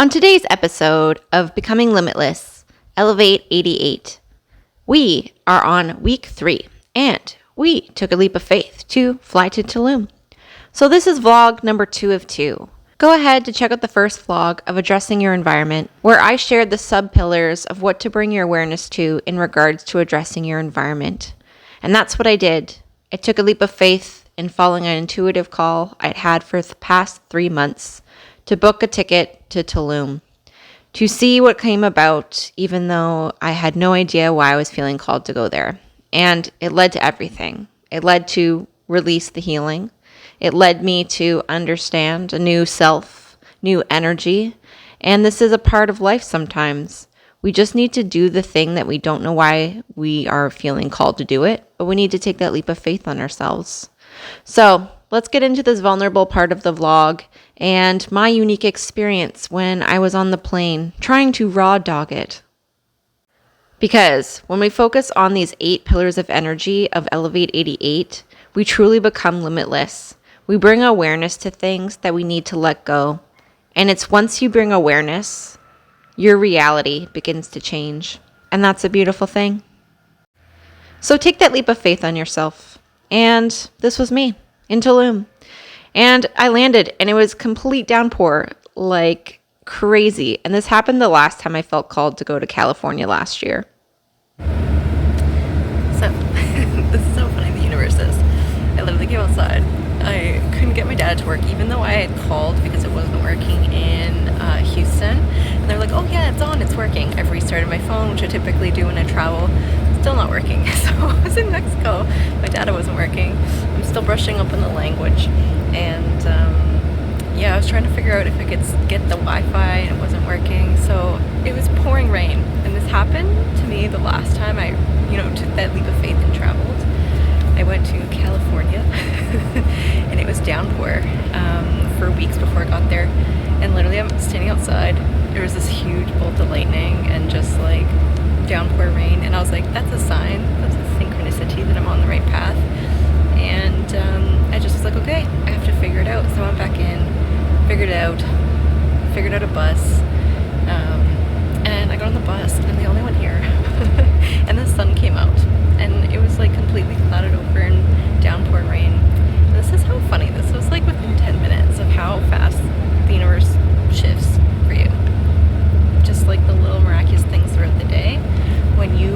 On today's episode of Becoming Limitless, Elevate 88, we are on week 3, and we took a leap of faith to fly to Tulum. So this is vlog number 2 of 2. Go ahead to check out the first vlog of Addressing Your Environment, where I shared the sub-pillars of what to bring your awareness to in regards to addressing your environment. And that's what I did. I took a leap of faith in following an intuitive call I'd had for the past 3 months to book a ticket to Tulum, to see what came about, even though I had no idea why I was feeling called to go there. And it led to everything. It led to release the healing. It led me to understand a new self, new energy. And this is a part of life sometimes. We just need to do the thing that we don't know why we are feeling called to do it, but we need to take that leap of faith on ourselves. So let's get into this vulnerable part of the vlog and my unique experience when I was on the plane trying to raw dog it. Because when we focus on these 8 pillars of energy of Elevate 88, we truly become limitless. We bring awareness to things that we need to let go. And it's once you bring awareness, your reality begins to change. And that's a beautiful thing. So take that leap of faith on yourself. And this was me in Tulum. And I landed and it was complete downpour, like crazy. And this happened the last time I felt called to go to California last year. So, this is so funny, the universe is. I literally came outside. I couldn't get my dad to work, even though I had called because it wasn't working in Houston. And they're like, oh yeah, it's on, it's working. I've restarted my phone, which I typically do when I travel. Still not working. So I was in Mexico. My data wasn't working. I'm still brushing up on the language. And yeah, I was trying to figure out if I could get the Wi-Fi and it wasn't working. So it was pouring rain. And this happened to me the last time I, took that leap of faith and traveled. I went to California and it was downpour for weeks before I got there. And literally I'm standing outside. There was this huge bolt of lightning and just like downpour rain. And I was like, that's a sign. That's a synchronicity that I'm on the right path. And I just was like, okay, I have to figure it out. So I went back in, figured out a bus. And I got on the bus and I'm the only one here. And the sun came out and it was like completely clouded over and downpour rain. And this is how funny this was, like within 10 minutes of how fast the universe shifts for you. Just like the little miraculous things throughout the day when you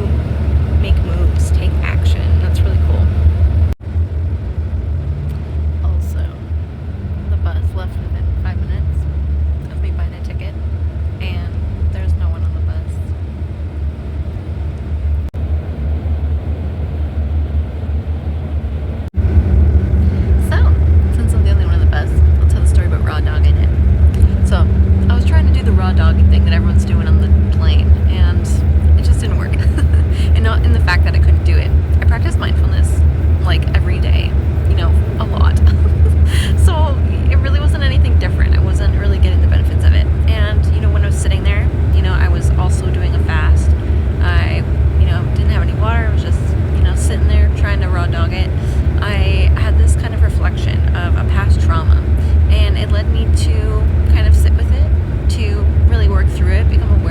make moves, take action. That's really cool. Also, the bus left within 5 minutes of me buying a ticket and there's no one on the bus. So, since I'm the only one on the bus, I'll tell the story about raw dogging it. So, I was trying to do the raw dogging thing that everyone's doing on the plane, and it just didn't work. And not in the fact that I couldn't do it. I practice mindfulness like every day, a lot. So it really wasn't anything different. I wasn't really getting the benefits of it. And when I was sitting there, I was also doing a fast. I didn't have any water. I was just sitting there trying to raw dog it. I had this kind of reflection of a past trauma, and it led me to kind of sit with it, to really work through it, become aware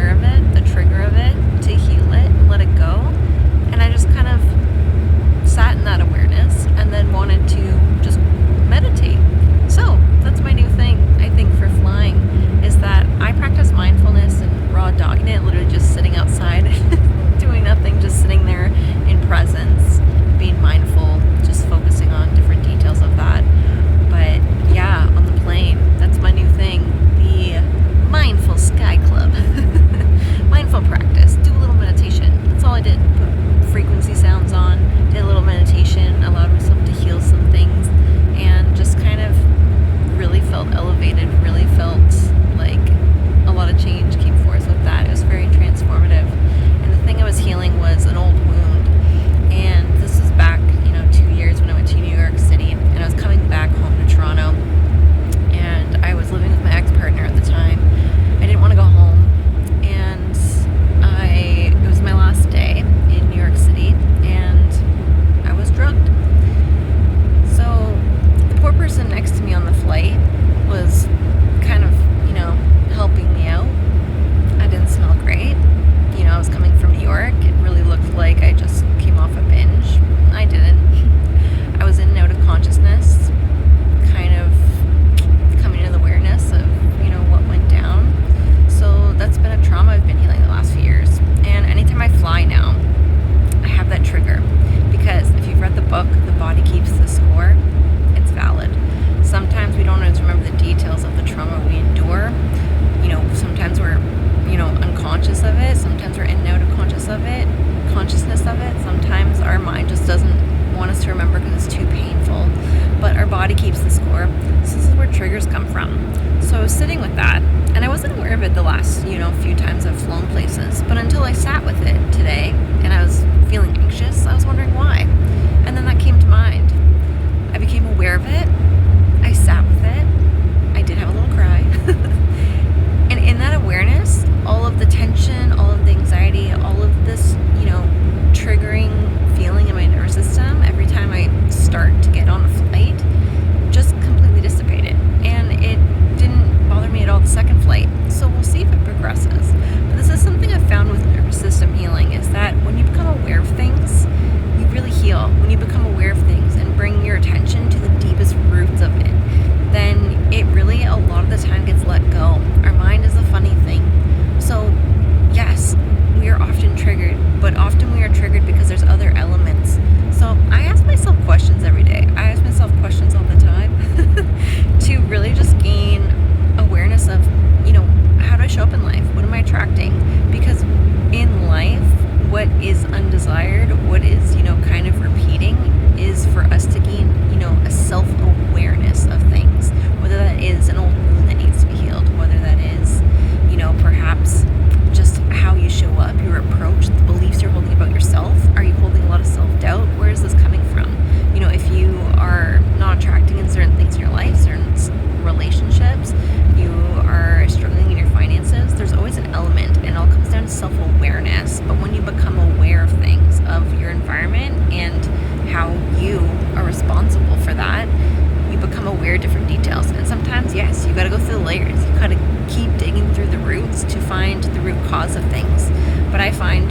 find the root cause of things. But I find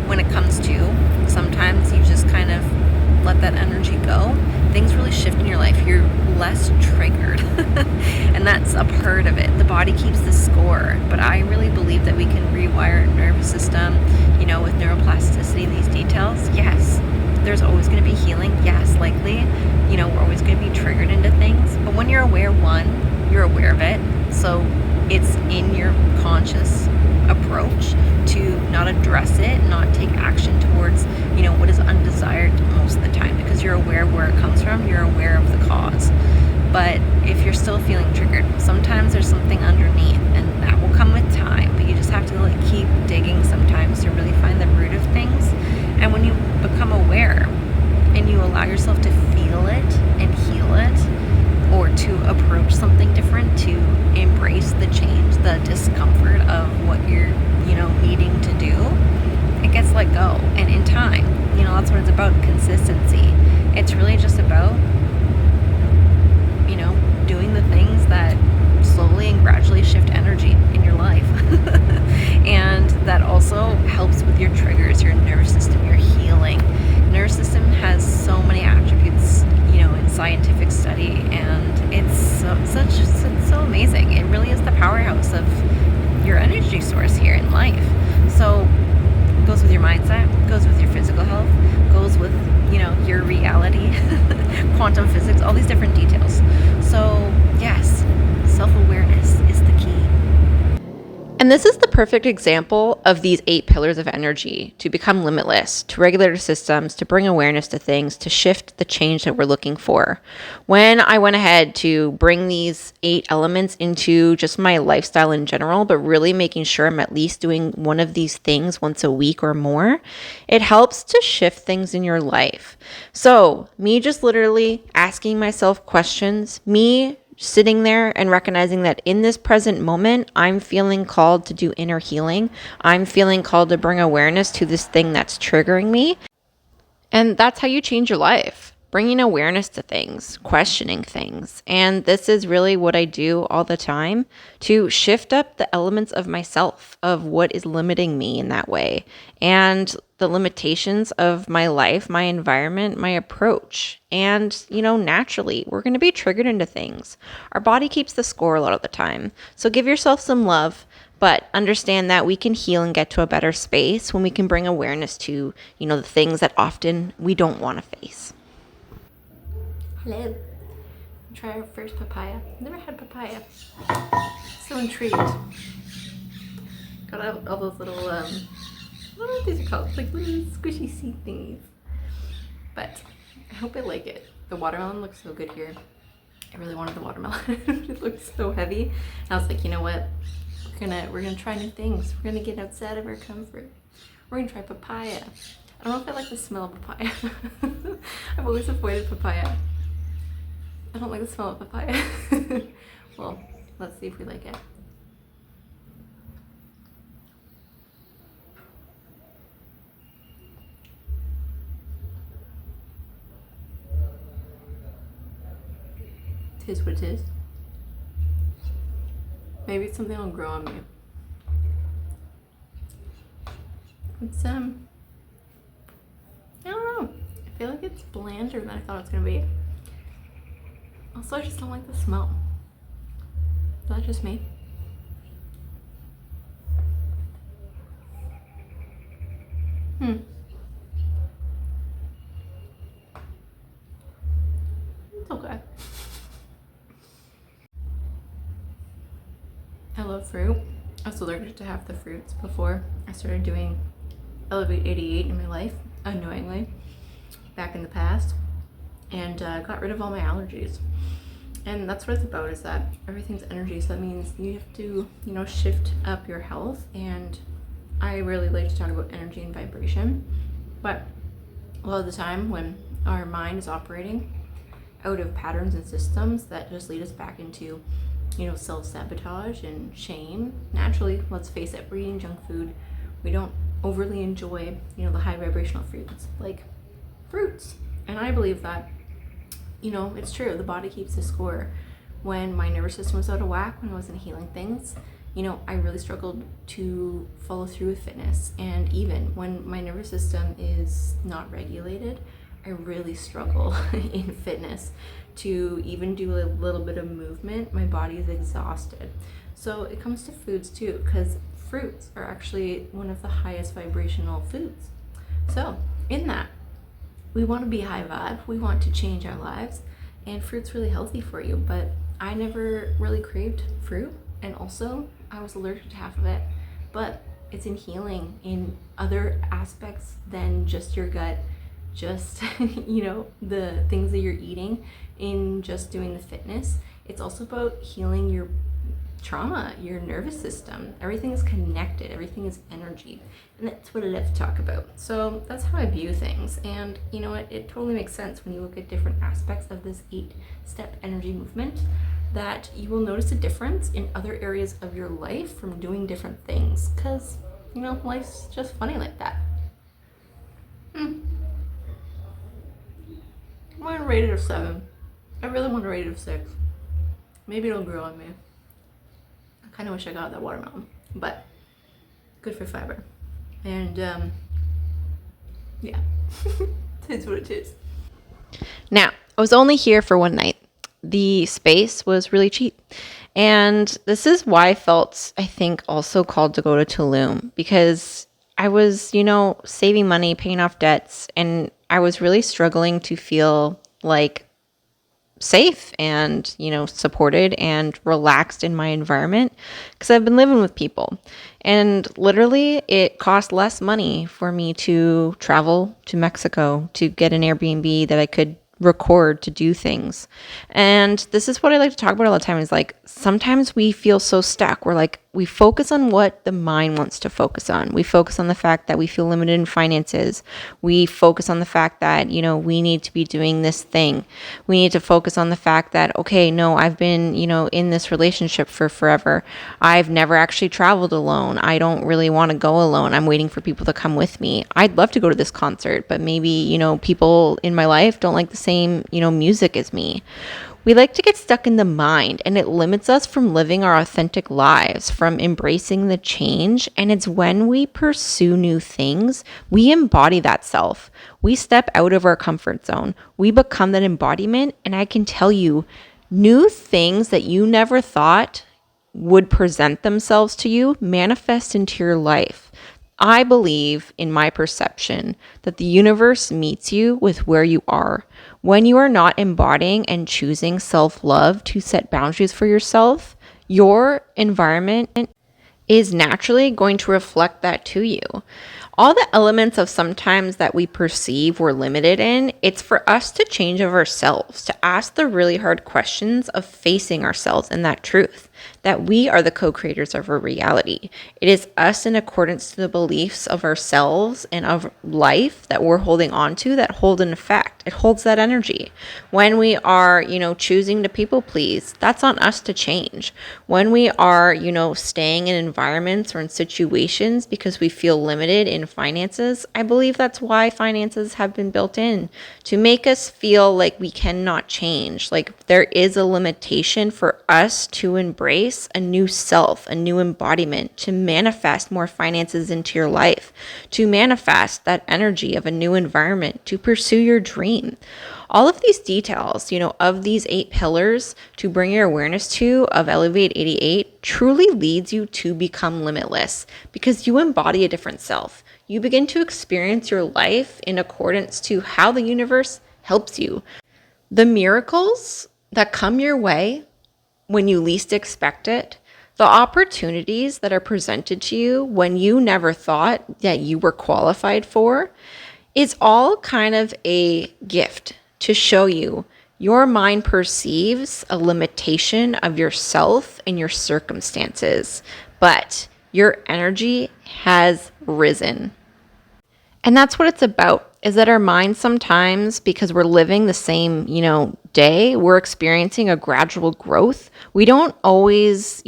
when it comes to, sometimes you just kind of let that energy go, things really shift in your life. You're less triggered. And that's a part of it. The body keeps the score. But I really believe that we can rewire our nervous system, with neuroplasticity and these details. Yes, there's always going to be healing. Yes, likely. We're always going to be triggered into things. But when you're aware, you're aware of it. So it's in your conscious approach to not address it, not take action towards, what is undesired most of the time, because you're aware of where it comes from, you're aware of the cause. But if you're still feeling triggered, sometimes there's something underneath, and that will come with time. But you just have to keep digging sometimes to really find the root of things. And when you become aware and you allow yourself to feel it and heal it, or to approach something different, to embrace the change, the discomfort of what you're, needing to do, it gets let go. And in time, that's what it's about, consistency. It's really just about, doing the things that slowly and gradually shift energy in your life. And that also helps with your triggers, your nervous system, your healing. Nervous system has so many attributes, in scientific study, and it's so amazing. It really is the powerhouse of your energy source here in life. So it goes with your mindset, goes with your physical health, goes with, your reality, quantum physics, all these different details. So yes, self-awareness is the key. And this is the perfect example of these 8 pillars of energy: to become limitless, to regulate our systems, to bring awareness to things, to shift the change that we're looking for. When I went ahead to bring these 8 elements into just my lifestyle in general, but really making sure I'm at least doing one of these things once a week or more, it helps to shift things in your life. So me just literally asking myself questions, me sitting there and recognizing that in this present moment, I'm feeling called to do inner healing. I'm feeling called to bring awareness to this thing that's triggering me. And that's how you change your life. Bringing awareness to things, questioning things. And this is really what I do all the time to shift up the elements of myself, of what is limiting me in that way, and the limitations of my life, my environment, my approach. And, naturally, we're going to be triggered into things. Our body keeps the score a lot of the time. So give yourself some love. But understand that we can heal and get to a better space when we can bring awareness to, the things that often we don't want to face. Hello. Try our first papaya. Never had papaya. So intrigued. Got out all those little, I don't know what these are called, like little squishy seed thingies. But I hope I like it. The watermelon looks so good here. I really wanted the watermelon. It looks so heavy. And I was like, you know what? We're gonna try new things. We're gonna get outside of our comfort. We're gonna try papaya. I don't know if I like the smell of papaya. I've always avoided papaya. I don't like the smell of papaya. Well, let's see if we like it. It is what it is. Maybe it's something that'll grow on me. It's, I don't know. I feel like it's blander than I thought it was gonna be. Also, I just don't like the smell. Is that just me? It's okay. I love fruit. I was allergic to half the fruits before I started doing Elevate 88 in my life, unknowingly, back in the past, and got rid of all my allergies. And that's what it's about, is that everything's energy. So that means you have to, shift up your health. And I really like to talk about energy and vibration. But a lot of the time when our mind is operating out of patterns and systems that just lead us back into, self-sabotage and shame, naturally, let's face it, we're eating junk food. We don't overly enjoy, the high vibrational foods like fruits. And I believe that, it's true. The body keeps the score. When my nervous system was out of whack, when I wasn't healing things, I really struggled to follow through with fitness. And even when my nervous system is not regulated, I really struggle in fitness to even do a little bit of movement. My body is exhausted. So it comes to foods too, because fruits are actually one of the highest vibrational foods. So in that, we want to be high vibe, we want to change our lives, and fruit's really healthy for you. But I never really craved fruit, and also I was allergic to half of it. But it's in healing in other aspects than just your gut, just the things that you're eating, in just doing the fitness. It's also about healing your trauma, your nervous system. Everything is connected, everything is energy, and that's what I love to talk about. So that's how I view things. And you know what, it totally makes sense when you look at different aspects of this 8-step energy movement, that you will notice a difference in other areas of your life from doing different things, because life's just funny like that. I want to rate it a 7. I really want to rate it a 6. Maybe it'll grow on me. I kind of wish I got that watermelon, but good for fiber. And yeah, it's what it is. Now, I was only here for one night. The space was really cheap. And this is why I felt, I think, also called to go to Tulum, because I was, saving money, paying off debts, and I was really struggling to feel like safe and supported and relaxed in my environment, because I've been living with people, and literally it cost less money for me to travel to Mexico to get an Airbnb that I could record to do things. And this is what I like to talk about all the time, is like, sometimes we feel so stuck. We're like, we focus on what the mind wants to focus on. We focus on the fact that we feel limited in finances. We focus on the fact that, we need to be doing this thing. We need to focus on the fact that, okay, no, I've been, in this relationship for forever. I've never actually traveled alone. I don't really want to go alone. I'm waiting for people to come with me. I'd love to go to this concert, but maybe, people in my life don't like the same, music as me. We like to get stuck in the mind, and it limits us from living our authentic lives, from embracing the change. And it's when we pursue new things, we embody that self. We step out of our comfort zone. We become that embodiment. And I can tell you, new things that you never thought would present themselves to you manifest into your life. I believe, in my perception, that the universe meets you with where you are. When you are not embodying and choosing self-love to set boundaries for yourself, your environment is naturally going to reflect that to you. All the elements of sometimes that we perceive we're limited in, it's for us to change of ourselves, to ask the really hard questions of facing ourselves in that truth, that we are the co-creators of our reality. It is us, in accordance to the beliefs of ourselves and of life that we're holding on to, that hold an effect. It holds that energy. When we are, choosing to people please, that's on us to change. When we are, staying in environments or in situations because we feel limited in finances, I believe that's why finances have been built in, to make us feel like we cannot change. Like there is a limitation for us to embrace a new self, a new embodiment, to manifest more finances into your life, to manifest that energy of a new environment, to pursue your dream. All of these details, of these 8 pillars to bring your awareness to of Elevate 88 truly leads you to become limitless, because you embody a different self. You begin to experience your life in accordance to how the universe helps you. The miracles that come your way when you least expect it, the opportunities that are presented to you when you never thought that you were qualified for, is all kind of a gift to show you your mind perceives a limitation of yourself and your circumstances, but your energy has risen. And that's what it's about, is that our minds sometimes, because we're living the same, day, we're experiencing a gradual growth. We don't always,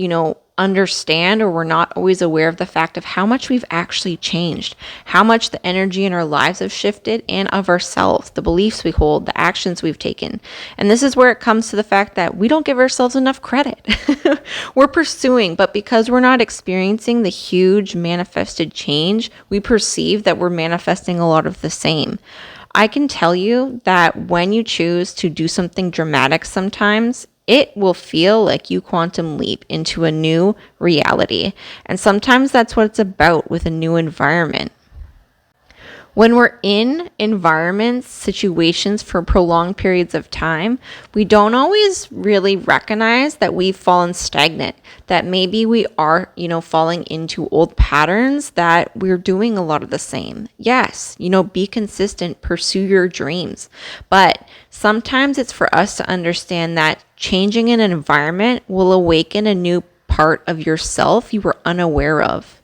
understand, or we're not always aware of the fact of how much we've actually changed, how much the energy in our lives have shifted, and of ourselves, the beliefs we hold, the actions we've taken. And this is where it comes to the fact that we don't give ourselves enough credit. We're pursuing, but because we're not experiencing the huge manifested change, we perceive that we're manifesting a lot of the same. I can tell you that when you choose to do something dramatic sometimes, it will feel like you quantum leap into a new reality. And sometimes that's what it's about with a new environment. When we're in environments, situations for prolonged periods of time, we don't always really recognize that we've fallen stagnant, that maybe we are, falling into old patterns, that we're doing a lot of the same. Yes, be consistent, pursue your dreams. But sometimes it's for us to understand that changing an environment will awaken a new part of yourself you were unaware of.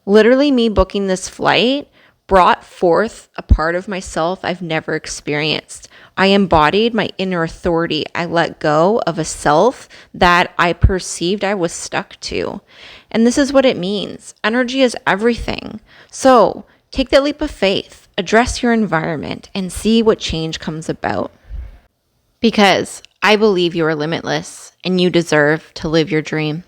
Literally, me booking this flight brought forth a part of myself I've never experienced. I embodied my inner authority. I let go of a self that I perceived I was stuck to. And this is what it means. Energy is everything. So take that leap of faith, address your environment, and see what change comes about. Because I believe you are limitless and you deserve to live your dream.